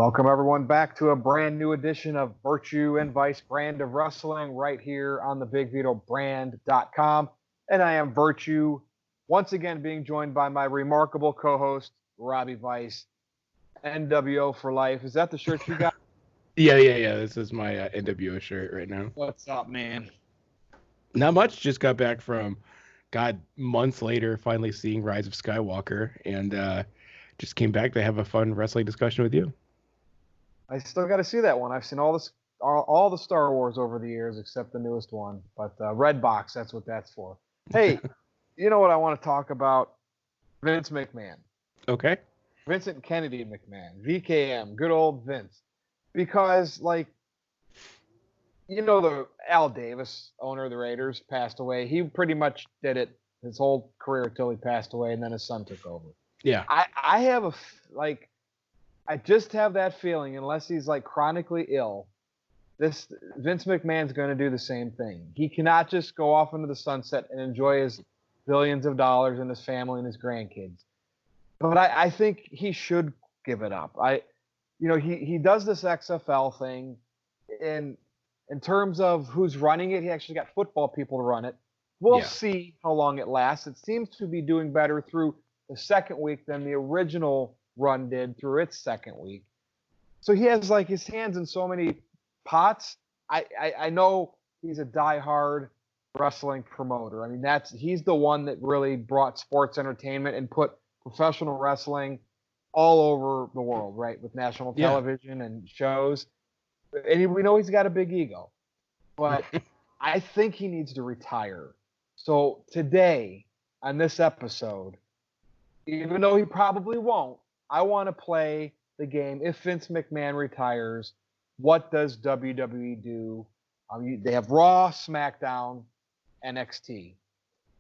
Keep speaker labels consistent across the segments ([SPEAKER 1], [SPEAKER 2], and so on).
[SPEAKER 1] Welcome, everyone, back to a brand new edition of Virtue and Vice Brand of Wrestling right here on the BigVitoBrand.com. And I am Virtue, once again being joined by my remarkable co-host, Robbie Vice, NWO for life. Is that the shirt you got?
[SPEAKER 2] Yeah. This is my NWO shirt right now.
[SPEAKER 1] What's up, man?
[SPEAKER 2] Not much. Just got back from, God, months later, finally seeing Rise of Skywalker, and just came back to have a fun wrestling discussion with you.
[SPEAKER 1] I still got to see that one. I've seen all the Star Wars over the years except the newest one. But Red Box, that's what that's for. Hey, you know what I want to talk about? Vince McMahon.
[SPEAKER 2] Okay.
[SPEAKER 1] Vincent Kennedy McMahon, VKM, good old Vince. Because, the Al Davis, owner of the Raiders, passed away. He pretty much did it his whole career until he passed away, and then his son took over.
[SPEAKER 2] Yeah.
[SPEAKER 1] I have I just have that feeling, unless he's chronically ill, this Vince McMahon's going to do the same thing. He cannot just go off into the sunset and enjoy his billions of dollars and his family and his grandkids. But I think he should give it up. He does this XFL thing, and in terms of who's running it, he actually got football people to run it. We'll see how long it lasts. It seems to be doing better through the second week than the original run did through its second week. So he has his hands in so many pots. I know he's a diehard wrestling promoter. I mean, he's the one that really brought sports entertainment and put professional wrestling all over the world, right? With national television and shows. And we know he's got a big ego. But I think he needs to retire. So today, on this episode, even though he probably won't, I want to play the game. If Vince McMahon retires, what does WWE do? They have Raw, SmackDown, NXT.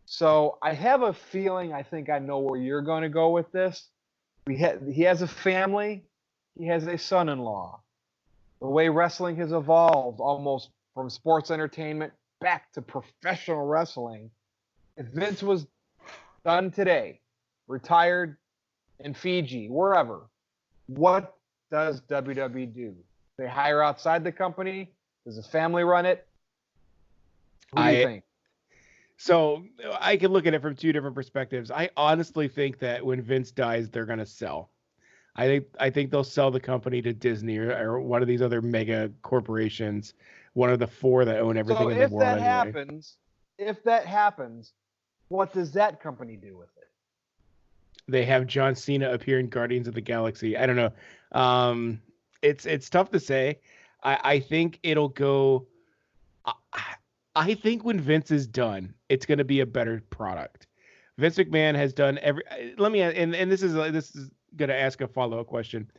[SPEAKER 1] So I have a feeling I think I know where you're going to go with this. He has a family. He has a son-in-law. The way wrestling has evolved almost from sports entertainment back to professional wrestling. If Vince was done today, retired in Fiji, wherever, what does WWE do? They hire outside the company? Does the family run it? Who do you think?
[SPEAKER 2] So I can look at it from two different perspectives. I honestly think that when Vince dies, they're going to sell. I think they'll sell the company to Disney or one of these other mega corporations, one of the four that own everything in the world anyway.
[SPEAKER 1] If that happens, what does that company do with it?
[SPEAKER 2] They have John Cena appear in Guardians of the Galaxy. I don't know. It's tough to say. I think it'll go. I think when Vince is done, it's going to be a better product. Vince McMahon has done every. Let me and this is going to ask a follow-up question,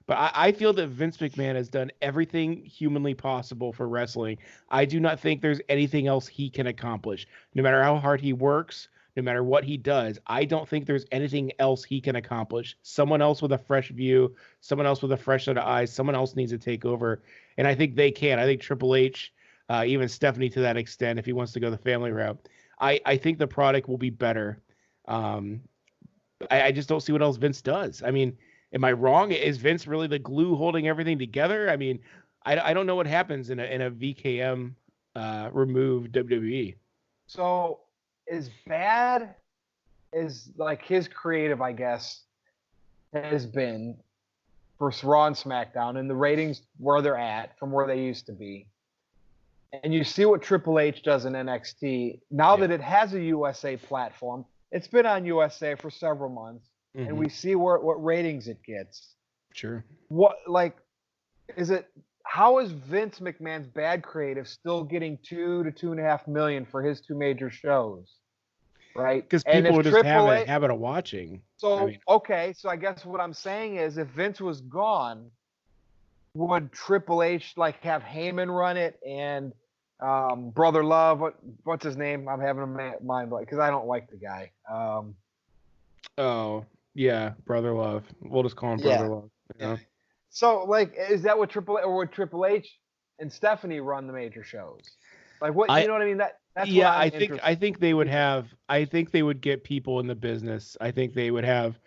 [SPEAKER 2] but I feel that Vince McMahon has done everything humanly possible for wrestling. I do not think there's anything else he can accomplish, no matter how hard he works. No matter what he does, I don't think there's anything else he can accomplish. Someone else with a fresh view, someone else with a fresh set of eyes, someone else needs to take over. And I think they can. I think Triple H, even Stephanie to that extent, if he wants to go the family route, I think the product will be better. I just don't see what else Vince does. I mean, am I wrong? Is Vince really the glue holding everything together? I mean, I don't know what happens in a VKM removed WWE.
[SPEAKER 1] So as bad as his creative, I guess, has been for Raw and SmackDown and the ratings where they're at from where they used to be, and you see what Triple H does in NXT, now that it has a USA platform, it's been on USA for several months, and we see what ratings it gets.
[SPEAKER 2] Sure.
[SPEAKER 1] How is Vince McMahon's bad creative still getting $2 to $2.5 million for his two major shows? Right?
[SPEAKER 2] Because people would just have a habit of watching.
[SPEAKER 1] So I guess what I'm saying is, if Vince was gone, would Triple H have Heyman run it and Brother Love? What's his name? I'm having a mind blank because I don't like the guy.
[SPEAKER 2] Brother Love. We'll just call him Brother Love.
[SPEAKER 1] Yeah. So is that what would Triple H and Stephanie run the major shows? What you know what I mean? That's
[SPEAKER 2] I think they would have. I think they would get people in the business. I think they would have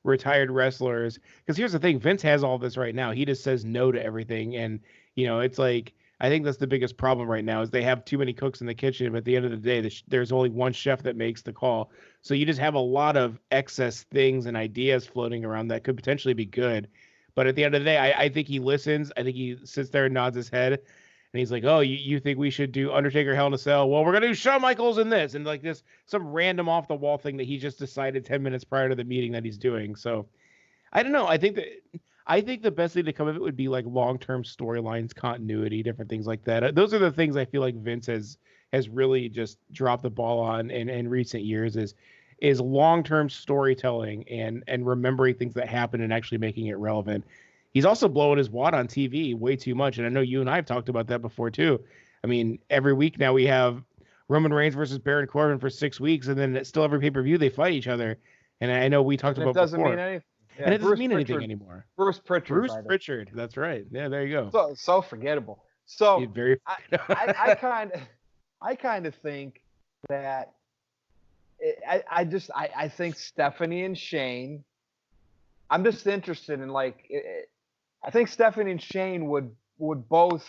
[SPEAKER 2] retired wrestlers. Because here's the thing, Vince has all this right now. He just says no to everything, and it's like I think that's the biggest problem right now is they have too many cooks in the kitchen. But at the end of the day, there's only one chef that makes the call. So you just have a lot of excess things and ideas floating around that could potentially be good. But at the end of the day, I think he listens. I think he sits there and nods his head. And he's like, oh, you think we should do Undertaker Hell in a Cell? Well, we're going to do Shawn Michaels in this. And like this, some random off the wall thing that he just decided 10 minutes prior to the meeting that he's doing. So I don't know. I think the best thing to come of it would be like long-term storylines, continuity, different things like that. Those are the things I feel like Vince has really just dropped the ball on in recent years is long-term storytelling and remembering things that happen and actually making it relevant. He's also blowing his wad on TV way too much. And I know you and I have talked about that before too. I mean, every week now we have Roman Reigns versus Baron Corbin for 6 weeks, and then still every pay-per-view they fight each other. And I know we talked about
[SPEAKER 1] doesn't
[SPEAKER 2] before.
[SPEAKER 1] Mean anything. Yeah,
[SPEAKER 2] and it doesn't mean anything anymore.
[SPEAKER 1] Bruce
[SPEAKER 2] Pritchard. That's right. Yeah, there you go.
[SPEAKER 1] So forgettable. So
[SPEAKER 2] very
[SPEAKER 1] I kind of think that I think Stephanie and Shane. I'm just interested in like. I think Stephanie and Shane would both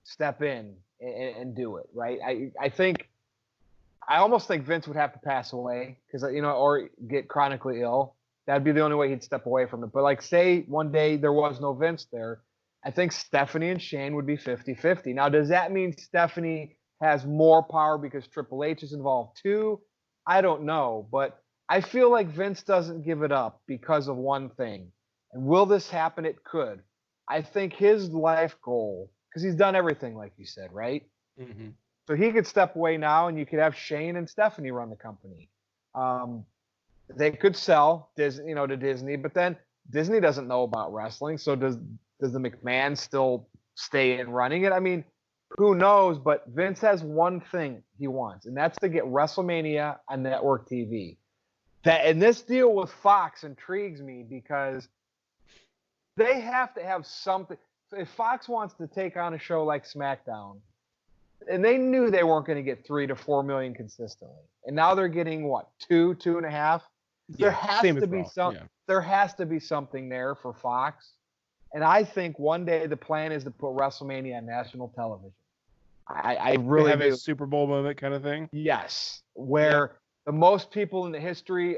[SPEAKER 1] step in and do it, right? I almost think Vince would have to pass away because or get chronically ill. That'd be the only way he'd step away from it. But like, say one day there was no Vince there, I think Stephanie and Shane would be 50-50. Now, does that mean Stephanie has more power because Triple H is involved too? I don't know, but I feel like Vince doesn't give it up because of one thing. And will this happen? It could. I think his life goal, because he's done everything, like you said, right?
[SPEAKER 2] Mm-hmm.
[SPEAKER 1] So he could step away now, and you could have Shane and Stephanie run the company. They could sell Disney, to Disney, but then Disney doesn't know about wrestling. So does the McMahon still stay in running it? I mean, who knows? But Vince has one thing he wants, and that's to get WrestleMania on network TV. And this deal with Fox intrigues me because they have to have something. If Fox wants to take on a show like SmackDown, and they knew they weren't going to get 3 to 4 million consistently, and now they're getting what, 2.5. There has to be something. There has to be something there for Fox, and I think one day the plan is to put WrestleMania on national television. I really
[SPEAKER 2] have a Super Bowl moment kind of thing.
[SPEAKER 1] Yes, where the most people in the history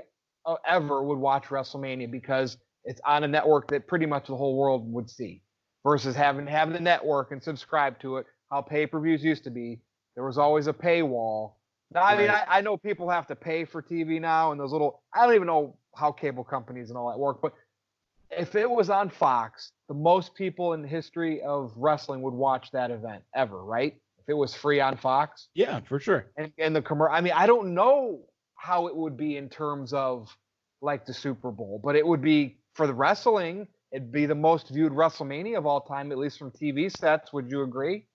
[SPEAKER 1] ever would watch WrestleMania because it's on a network that pretty much the whole world would see, versus having to have the network and subscribe to it. How pay-per-views used to be, there was always a paywall. Now, I mean, I know people have to pay for TV now, and those little, I don't even know how cable companies and all that work, but if it was on Fox, the most people in the history of wrestling would watch that event ever, right? If it was free on Fox.
[SPEAKER 2] Yeah, for sure.
[SPEAKER 1] And the commercial, I mean, I don't know how it would be in terms of like the Super Bowl, but it would be for the wrestling, it'd be the most viewed WrestleMania of all time, at least from TV sets. Would you agree?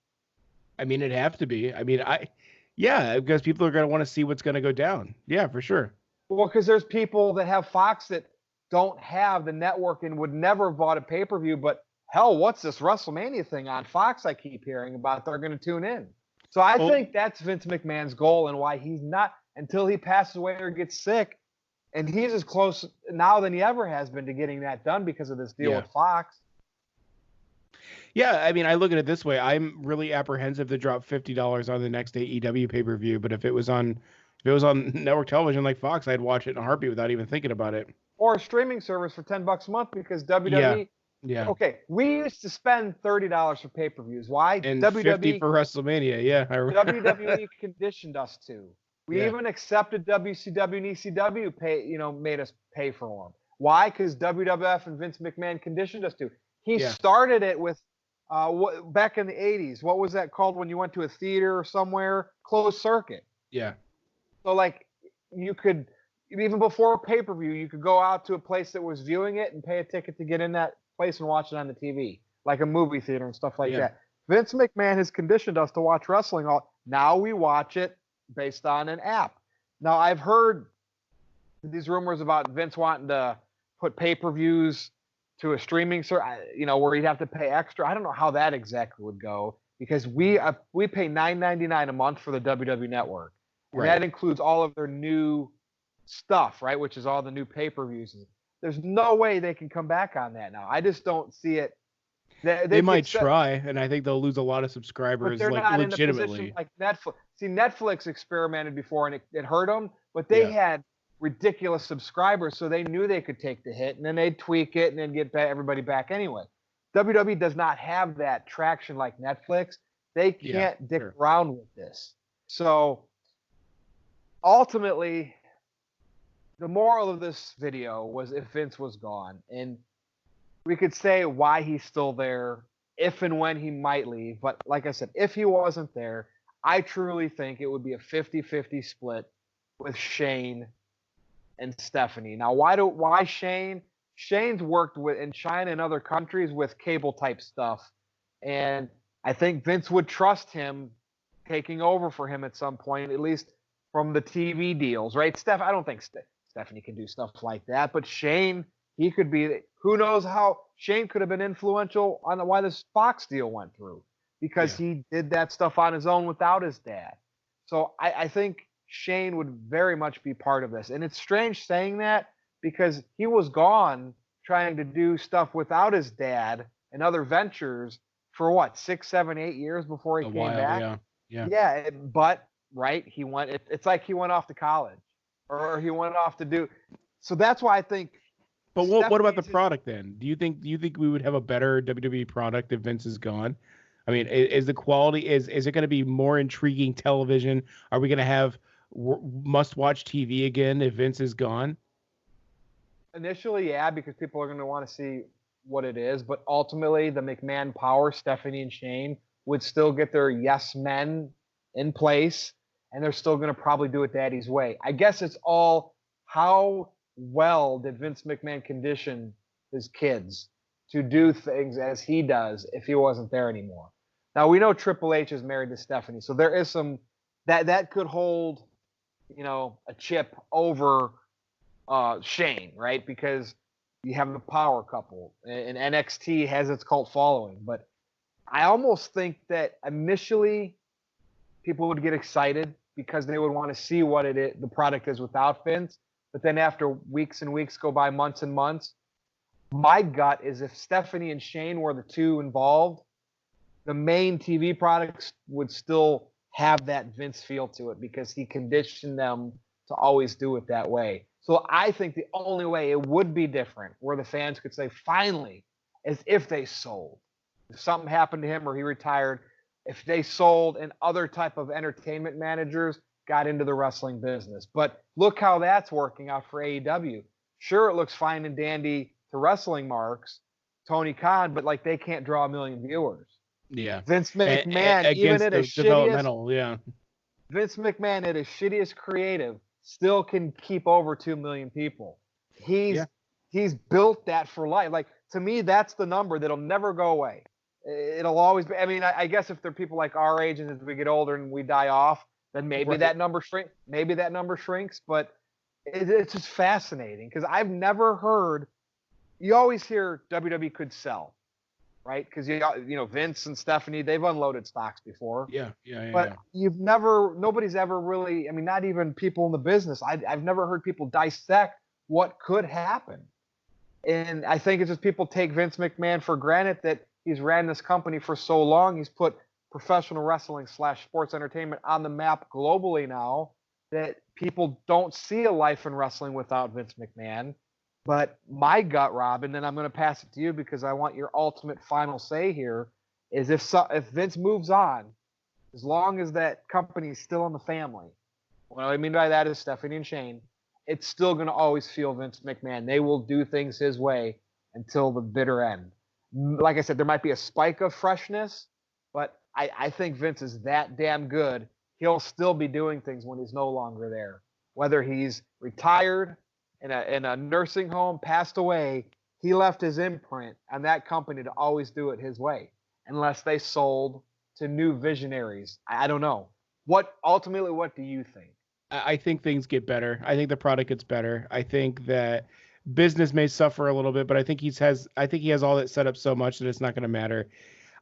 [SPEAKER 2] I mean, it'd have to be. I mean, because people are going to want to see what's going to go down. Yeah, for sure.
[SPEAKER 1] Well, because there's people that have Fox that don't have the network and would never have bought a pay-per-view, but hell, what's this WrestleMania thing on Fox I keep hearing about? They're going to tune in. So I think that's Vince McMahon's goal and why he's not, until he passes away or gets sick, and he's as close now than he ever has been to getting that done because of this deal with Fox.
[SPEAKER 2] Yeah, I mean, I look at it this way. I'm really apprehensive to drop $50 on the next AEW pay-per-view, but if it was on network television like Fox, I'd watch it in a heartbeat without even thinking about it.
[SPEAKER 1] Or a streaming service for $10 a month because WWE.
[SPEAKER 2] Yeah.
[SPEAKER 1] Okay, we used to spend $30 for pay-per-views. Why?
[SPEAKER 2] And WWE, $50 for WrestleMania. Yeah.
[SPEAKER 1] WWE conditioned us to. We even accepted WCW and ECW made us pay for them. Why? Because WWF and Vince McMahon conditioned us to. He started it with back in the 80s. What was that called when you went to a theater or somewhere? Closed circuit.
[SPEAKER 2] Yeah.
[SPEAKER 1] So like you could, even before pay-per-view, you could go out to a place that was viewing it and pay a ticket to get in that place and watch it on the TV, like a movie theater and stuff like that. Vince McMahon has conditioned us to watch wrestling. Now we watch it based on an app. Now I've heard these rumors about Vince wanting to put pay-per-views to a streaming service, where you'd have to pay extra. I don't know how that exactly would go because we pay $9.99 a month for the WWE Network, and that includes all of their new stuff, right? Which is all the new pay-per-views. There's no way they can come back on that now. I just don't see it.
[SPEAKER 2] They might try, and I think they'll lose a lot of
[SPEAKER 1] but
[SPEAKER 2] subscribers,
[SPEAKER 1] they're
[SPEAKER 2] like
[SPEAKER 1] not in a position
[SPEAKER 2] legitimately.
[SPEAKER 1] like Netflix. See, Netflix experimented before and it hurt them, but they
[SPEAKER 2] Yeah,
[SPEAKER 1] had ridiculous subscribers, so they knew they could take the hit, and then they'd tweak it and then get everybody back anyway. WWE does not have that traction like Netflix. They
[SPEAKER 2] yeah,
[SPEAKER 1] can't dick
[SPEAKER 2] sure.
[SPEAKER 1] around with this. So ultimately, the moral of this video was if Vince was gone, and we could say why he's still there, if and when he might leave. But like I said, if he wasn't there, I truly think it would be a 50-50 split with Shane and Stephanie. Now, why Shane? Shane's worked with in China and other countries with cable type stuff, and I think Vince would trust him taking over for him at some point, at least from the TV deals, right? I don't think Stephanie can do stuff like that, but Shane, he could be. Who knows how Shane could have been influential on why this Fox deal went through because
[SPEAKER 2] Yeah.
[SPEAKER 1] he did that stuff on his own without his dad. So I think Shane would very much be part of this. And it's strange saying that because he was gone trying to do stuff without his dad and other ventures for what, 6, 7, 8 years before he
[SPEAKER 2] A
[SPEAKER 1] came
[SPEAKER 2] while,
[SPEAKER 1] back.
[SPEAKER 2] yeah. Yeah.
[SPEAKER 1] Yeah, but right, he went. It's like he went off to college, or he went off to do. So that's why I think.
[SPEAKER 2] But what about the
[SPEAKER 1] Stephanie's
[SPEAKER 2] product then? Do you think we would have a better WWE product if Vince is gone? I mean, is the quality is it going to be more intriguing television? Are we going to have must-watch TV again if Vince is gone?
[SPEAKER 1] initially, yeah, because people are going to want to see what it is. But ultimately, the McMahon power, Stephanie and Shane, would still get their yes men in place, and they're still going to probably do it Daddy's way. I guess it's all how well did Vince McMahon condition his kids to do things as he does if he wasn't there anymore. Now we know Triple H is married to Stephanie, so there is some that could hold, a chip over Shane, right? Because you have the power couple, and NXT has its cult following. But I almost think that initially people would get excited because they would want to see what the product is without Vince. But then after weeks and weeks go by, months and months, my gut is if Stephanie and Shane were the two involved, the main TV products would still have that Vince feel to it because he conditioned them to always do it that way. So I think the only way it would be different, where the fans could say, finally, is if they sold. If something happened to him or he retired, if they sold and other type of entertainment managers got into the wrestling business. But look how that's working out for AEW. Sure, it looks fine and dandy to wrestling marks, Tony Khan, but like they can't draw a million viewers.
[SPEAKER 2] Yeah.
[SPEAKER 1] Vince McMahon, even
[SPEAKER 2] Against
[SPEAKER 1] at
[SPEAKER 2] the
[SPEAKER 1] his shittiest,
[SPEAKER 2] developmental, yeah.
[SPEAKER 1] Vince McMahon at his shittiest creative still can keep over 2 million people. He's
[SPEAKER 2] Yeah.
[SPEAKER 1] he's built that for life. Like to me, that's the number that'll never go away. It'll always be. I mean, I guess if there are people like our age and as we get older and we die off, then maybe
[SPEAKER 2] Right.
[SPEAKER 1] that number shrink. Maybe that number shrinks. But it's just fascinating because I've never heard. You always hear WWE could sell, right? Because Vince and Stephanie, they've unloaded stocks before.
[SPEAKER 2] Yeah, yeah, yeah,
[SPEAKER 1] But
[SPEAKER 2] yeah.
[SPEAKER 1] nobody's ever really, I mean, not even people in the business. I've never heard people dissect what could happen. And I think it's just people take Vince McMahon for granted that he's ran this company for so long. He's put professional wrestling / sports entertainment on the map globally now that people don't see a life in wrestling without Vince McMahon. But my gut, Rob, and then I'm going to pass it to you because I want your ultimate final say here, is if Vince moves on, as long as that company is still in the family, what I mean by that is Stephanie and Shane, it's still going to always feel Vince McMahon. They will do things his way until the bitter end. Like I said, there might be a spike of freshness, but I think Vince is that damn good. He'll still be doing things when he's no longer there. Whether he's retired, in a nursing home, passed away, he left his imprint on that company to always do it his way, unless they sold to new visionaries. I don't know. What do you think?
[SPEAKER 2] I think things get better. I think the product gets better. I think that business may suffer a little bit, but I think he has all that set up so much that it's not going to matter.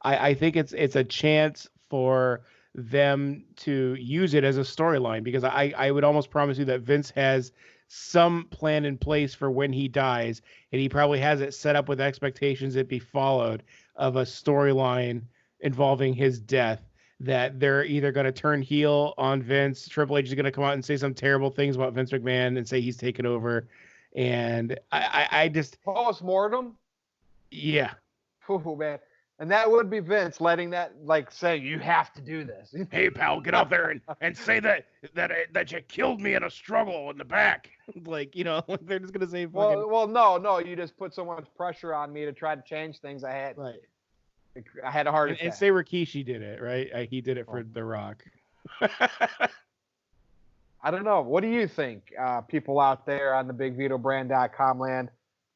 [SPEAKER 2] I think it's a chance for them to use it as a storyline because I would almost promise you that Vince has some plan in place for when he dies, and he probably has it set up with expectations it be followed of a storyline involving his death, that they're either going to turn heel on Vince, Triple H is going to come out and say some terrible things about Vince McMahon and say he's taken over, and I just
[SPEAKER 1] Post-mortem?
[SPEAKER 2] yeah.
[SPEAKER 1] Oh, man. And that would be Vince letting that, like, say, you have to do this.
[SPEAKER 2] Hey, pal, get out there and say that you killed me in a struggle in the back. Like, you know, they're just going to say fucking...
[SPEAKER 1] Well, no, you just put so much pressure on me to try to change things. I had a heart attack.
[SPEAKER 2] And say Rikishi did it, right? He did it for The Rock.
[SPEAKER 1] I don't know. What do you think, people out there on the BigVitoBrand.com land?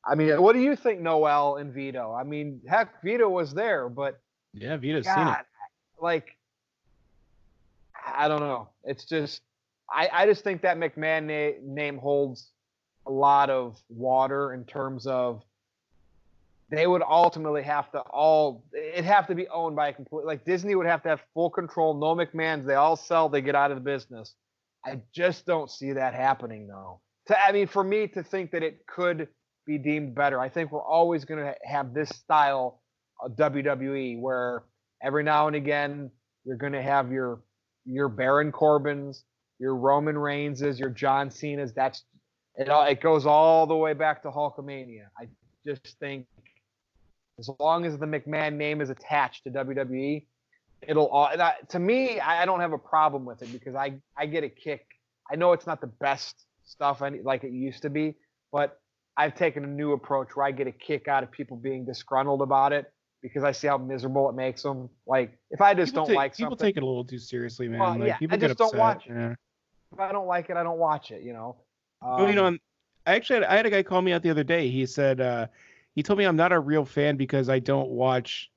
[SPEAKER 1] I mean, what do you think, Noel and Vito? I mean, heck, Vito was there, but
[SPEAKER 2] yeah, Vito's seen it.
[SPEAKER 1] Like, I don't know. It's just, I just think that McMahon name holds a lot of water in terms of they would ultimately it'd have to be owned by a complete, like Disney would have to have full control. No McMahons, they all sell, they get out of the business. I just don't see that happening though. For me to think that it could be deemed better, I think we're always going to have this style of WWE where every now and again you're going to have your Baron Corbins, your Roman Reigns', your John Cena's. That's it. It goes all the way back to Hulkamania. I just think as long as the McMahon name is attached to WWE, to me, I don't have a problem with it because I get a kick. I know it's not the best stuff like it used to be, but I've taken a new approach where I get a kick out of people being disgruntled about it because I see how miserable it makes them. Like, if I just like something,
[SPEAKER 2] people take it a little too seriously, man.
[SPEAKER 1] Well,
[SPEAKER 2] like, people
[SPEAKER 1] I just don't watch it.
[SPEAKER 2] Yeah.
[SPEAKER 1] If I don't like it, I don't watch it. You know.
[SPEAKER 2] Well, you know, I had a guy call me out the other day. He said he told me I'm not a real fan because I don't watch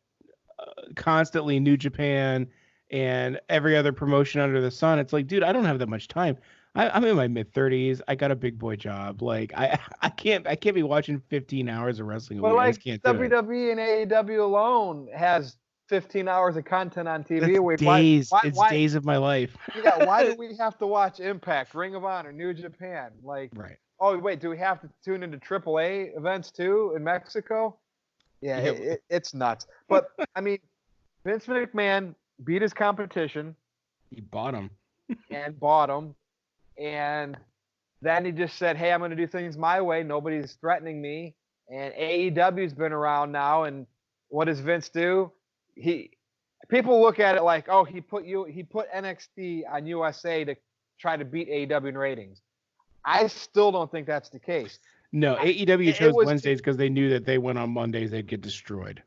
[SPEAKER 2] constantly New Japan and every other promotion under the sun. It's like, dude, I don't have that much time. I'm in my mid-30s. I got a big boy job. Like, I can't be watching 15 hours of wrestling a week.
[SPEAKER 1] Like,
[SPEAKER 2] I just can't do
[SPEAKER 1] WWE and AEW alone has 15 hours of content on TV a week.
[SPEAKER 2] Days. It's days of my life.
[SPEAKER 1] Yeah, why do we have to watch Impact, Ring of Honor, New Japan? Like, right. Oh, wait, do we have to tune into AAA events too in Mexico? Yeah, it's nuts. But, I mean, Vince McMahon beat his competition.
[SPEAKER 2] He bought him.
[SPEAKER 1] And then he just said, hey, I'm going to do things my way. Nobody's threatening me. And AEW's been around now. And what does Vince do? People look at it like, oh, he put NXT on USA to try to beat AEW in ratings. I still don't think that's the case.
[SPEAKER 2] No, AEW chose Wednesdays because they knew that they went on Mondays, they'd get destroyed.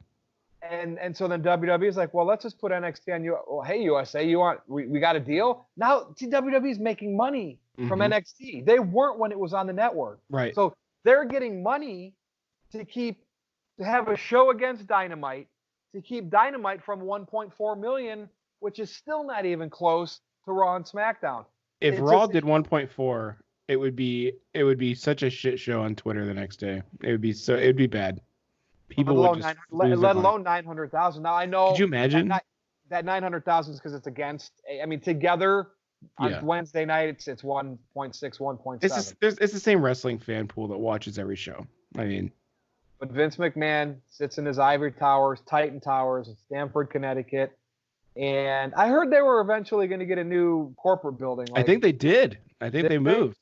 [SPEAKER 1] And so then WWE is like, well, let's just put NXT on you. Well, hey, USA, we got a deal? Now, WWE is making money from NXT. They weren't when it was on the network.
[SPEAKER 2] Right.
[SPEAKER 1] So they're getting money to have a show against Dynamite, to keep Dynamite from 1.4 million, which is still not even close to Raw and SmackDown.
[SPEAKER 2] If Raw did 1.4, it would be such a shit show on Twitter the next day. It would be bad. People would just
[SPEAKER 1] let alone 900,000. Now I know.
[SPEAKER 2] Could you imagine
[SPEAKER 1] that 900,000 is because it's against? I mean, together on Wednesday night, it's 1.6, 1.7.
[SPEAKER 2] It's the same wrestling fan pool that watches every show. I mean,
[SPEAKER 1] but Vince McMahon sits in his ivory towers, Titan Towers, in Stamford, Connecticut, and I heard they were eventually going to get a new corporate building.
[SPEAKER 2] I think they did. I think they moved.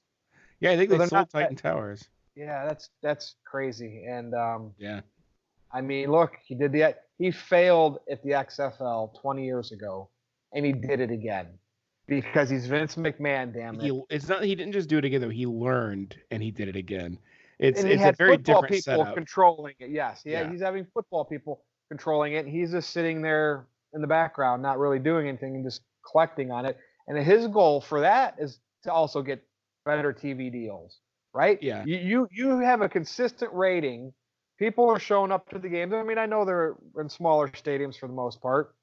[SPEAKER 2] Yeah, I think they sold Titan Towers.
[SPEAKER 1] Yeah, that's crazy. And
[SPEAKER 2] yeah.
[SPEAKER 1] I mean, look, he failed at the XFL 20 years ago, and he did it again because he's Vince McMahon. Damn it!
[SPEAKER 2] It's not. He didn't just do it again though. He learned and he did it again. It's
[SPEAKER 1] a
[SPEAKER 2] very different
[SPEAKER 1] people
[SPEAKER 2] setup.
[SPEAKER 1] Controlling it. Yes, he's having football people controlling it. And he's just sitting there in the background, not really doing anything, and just collecting on it. And his goal for that is to also get better TV deals, right?
[SPEAKER 2] Yeah.
[SPEAKER 1] You have a consistent rating. People are showing up to the games. I mean, I know they're in smaller stadiums for the most part.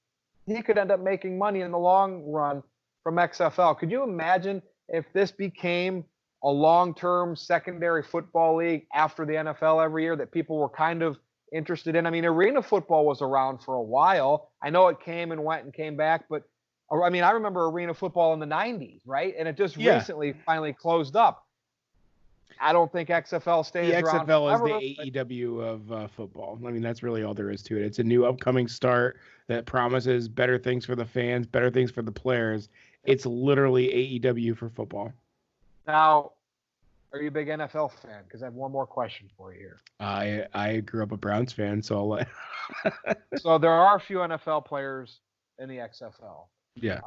[SPEAKER 1] He could end up making money in the long run from XFL. Could you imagine if this became a long-term secondary football league after the NFL every year that people were kind of interested in? I mean, arena football was around for a while. I know it came and went and came back, but I mean, I remember arena football in the 90s, right? And it just recently finally closed up. I don't think XFL stays
[SPEAKER 2] The
[SPEAKER 1] around
[SPEAKER 2] XFL is the
[SPEAKER 1] forever.
[SPEAKER 2] AEW of football. I mean, that's really all there is to it. It's a new upcoming start that promises better things for the fans, better things for the players. It's literally AEW for football.
[SPEAKER 1] Now, are you a big NFL fan? Because I have one more question for you here.
[SPEAKER 2] I grew up a Browns fan, so I'll let.
[SPEAKER 1] So there are a few NFL players in the XFL.
[SPEAKER 2] Yeah.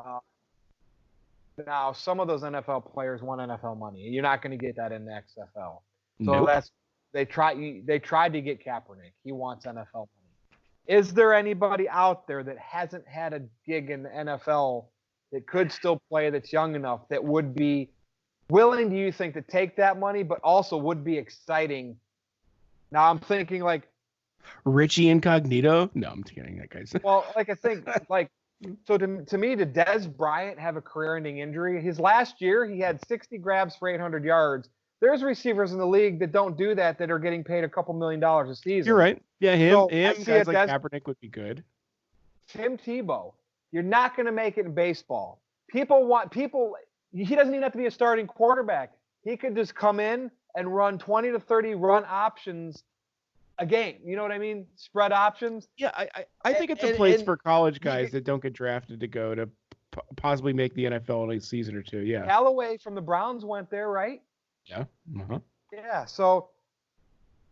[SPEAKER 1] Now, some of those NFL players want NFL money. You're not going to get that in the XFL. So
[SPEAKER 2] Nope.
[SPEAKER 1] they tried to get Kaepernick. He wants NFL money. Is there anybody out there that hasn't had a gig in the NFL that could still play, that's young enough, that would be willing, do you think, to take that money, but also would be exciting? Now I'm thinking like
[SPEAKER 2] Richie Incognito? No, I'm kidding. That guy's.
[SPEAKER 1] well, like I think like so to me, did Des Bryant have a career-ending injury? His last year, he had 60 grabs for 800 yards. There's receivers in the league that don't do that are getting paid a couple $1 million a season.
[SPEAKER 2] You're right. Yeah,
[SPEAKER 1] So
[SPEAKER 2] guys like Kaepernick would be good.
[SPEAKER 1] Tim Tebow, you're not going to make it in baseball. He doesn't even have to be a starting quarterback. He could just come in and run 20 to 30 run options a game. You know what I mean? Spread options.
[SPEAKER 2] Yeah, I think it's a place for college guys that don't get drafted to go to possibly make the NFL in a season or two. Yeah.
[SPEAKER 1] Callaway from the Browns went there, right?
[SPEAKER 2] Yeah. Uh-huh.
[SPEAKER 1] Yeah. So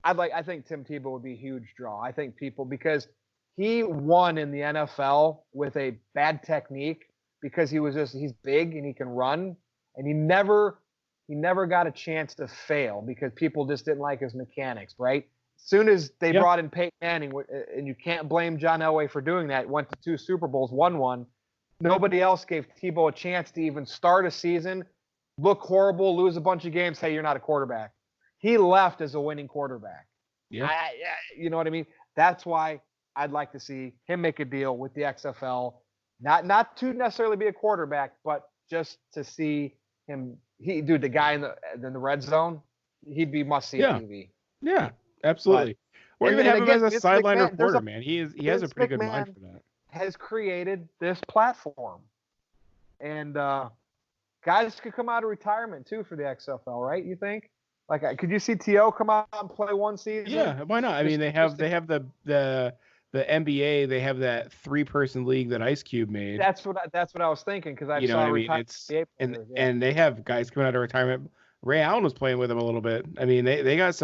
[SPEAKER 1] I think Tim Tebow would be a huge draw. I think people, because he won in the NFL with a bad technique, because he's big and he can run, and he never got a chance to fail because people just didn't like his mechanics, right? As soon as they brought in Peyton Manning, and you can't blame John Elway for doing that, went to 2 Super Bowls, won one. Nobody else gave Tebow a chance to even start a season, look horrible, lose a bunch of games. Hey, you're not a quarterback. He left as a winning quarterback.
[SPEAKER 2] Yeah.
[SPEAKER 1] You know what I mean? That's why I'd like to see him make a deal with the XFL, not to necessarily be a quarterback, but just to see him. The guy in the red zone, he'd be must see TV.
[SPEAKER 2] Yeah, absolutely. Or even have him as a sideline reporter, man. He has a pretty good mind for that.
[SPEAKER 1] Has created this platform, and guys could come out of retirement too for the XFL, right? You think? Like, could you see T.O. come out and play one season?
[SPEAKER 2] Yeah, why not? I mean, they have the NBA. They have that 3-person league that Ice Cube made.
[SPEAKER 1] That's what I was thinking, because I saw
[SPEAKER 2] and they have guys coming out of retirement. Ray Allen was playing with them a little bit. I mean, they got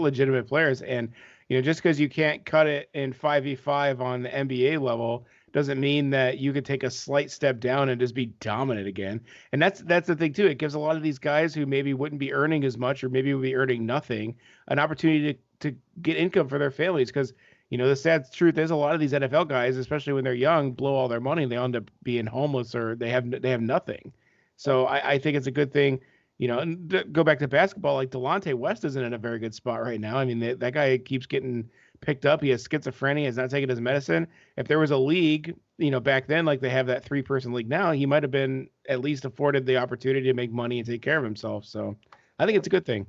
[SPEAKER 2] legitimate players, and just because you can't cut it in 5v5 on the NBA level doesn't mean that you could take a slight step down and just be dominant again. And that's the thing too. It gives a lot of these guys who maybe wouldn't be earning as much, or maybe would be earning nothing, an opportunity to get income for their families. Because the sad truth is, a lot of these NFL guys, especially when they're young, blow all their money and they end up being homeless, or they have nothing. So I think it's a good thing. And go back to basketball, like Delonte West isn't in a very good spot right now. I mean, that guy keeps getting picked up. He has schizophrenia. He's not taking his medicine. If there was a league, back then, like they have that 3-person league now, he might have been at least afforded the opportunity to make money and take care of himself. So I think it's a good thing.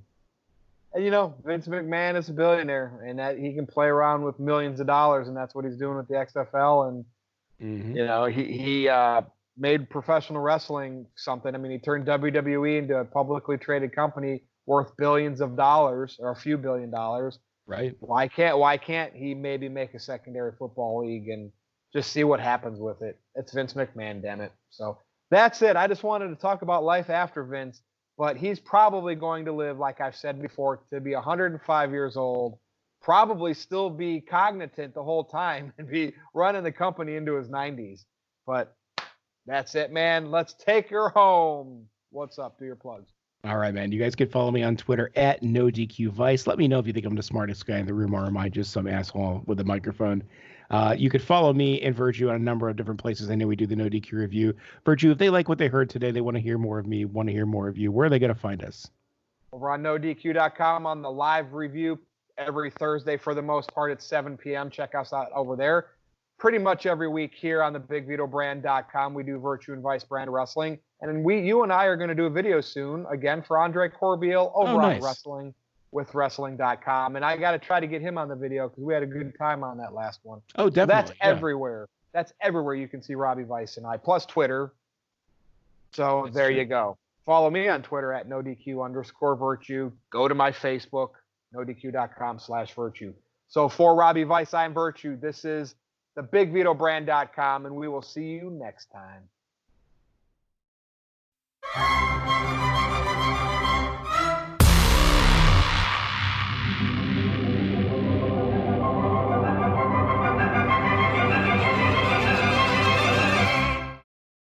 [SPEAKER 1] And Vince McMahon is a billionaire, and that he can play around with millions of dollars, and that's what he's doing with the XFL. And he made professional wrestling something. I mean, he turned WWE into a publicly traded company worth billions of dollars, or a few $1 billion.
[SPEAKER 2] Right.
[SPEAKER 1] Why can't he maybe make a secondary football league and just see what happens with it? It's Vince McMahon, damn it. So that's it. I just wanted to talk about life after Vince, but he's probably going to live, like I've said before, to be 105 years old, probably still be cognizant the whole time, and be running the company into his 90s. But that's it, man. Let's take her home. What's up? Do your plugs.
[SPEAKER 2] All right, man. You guys can follow me on Twitter at NoDQVice. Let me know if you think I'm the smartest guy in the room, or am I just some asshole with a microphone? You could follow me and Virtue on a number of different places. I know we do the No DQ review. Virtue, if they like what they heard today, they want to hear more of me, want to hear more of you, where are they going to find us?
[SPEAKER 1] Over on NoDQ.com on the live review every Thursday for the most part at 7 p.m. Check us out over there. Pretty much every week here on the BigVitoBrand.com, we do Virtue and Vice Brand Wrestling. And then you and I are going to do a video soon, again, for Andre Corbeil over on WrestlingWithWrestling.com. And I got to try to get him on the video, because we had a good time on that last one.
[SPEAKER 2] Oh, definitely.
[SPEAKER 1] So that's everywhere. That's everywhere you can see Robbie Vice and I, plus Twitter. So there you go. Follow me on Twitter at NoDQ_Virtue. Go to my Facebook, NoDQ.com/Virtue. So for Robbie Vice, I'm Virtue. This is thebigvitobrand.com, and we will see you next time.